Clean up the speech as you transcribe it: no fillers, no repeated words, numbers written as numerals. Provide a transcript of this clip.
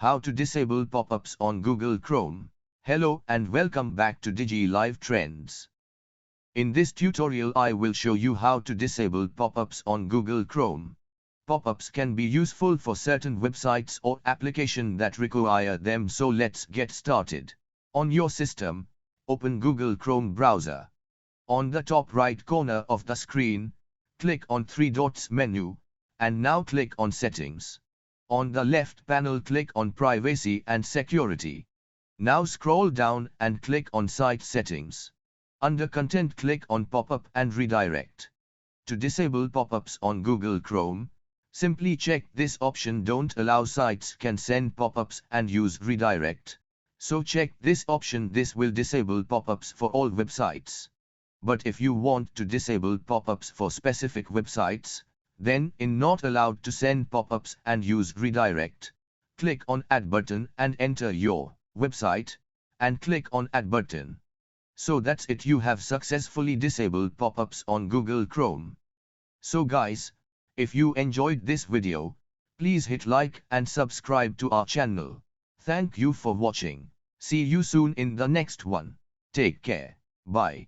How to disable pop-ups on Google Chrome. Hello and welcome back to DigiLive Trends. In this tutorial I will show you how to disable pop-ups on Google Chrome. Pop-ups can be useful for certain websites or applications that require them, so let's get started. On your system, open Google Chrome browser. On the top right corner of the screen, click on three dots menu, and now click on Settings. On the left panel, click on Privacy and Security. Now scroll down and click on Site Settings. Under Content, click on Pop-up and Redirect. To disable pop-ups on Google Chrome, simply check this option. Don't allow sites can send pop-ups and use redirect. So check this option. This will disable pop-ups for all websites. But if you want to disable pop-ups for specific websites, then in Not Allowed to Send Pop-ups and Use Redirect, click on Add button and enter your website, and click on Add button. So that's it, you have successfully disabled pop-ups on Google Chrome. So guys, if you enjoyed this video, please hit like and subscribe to our channel. Thank you for watching. See you soon in the next one. Take care. Bye.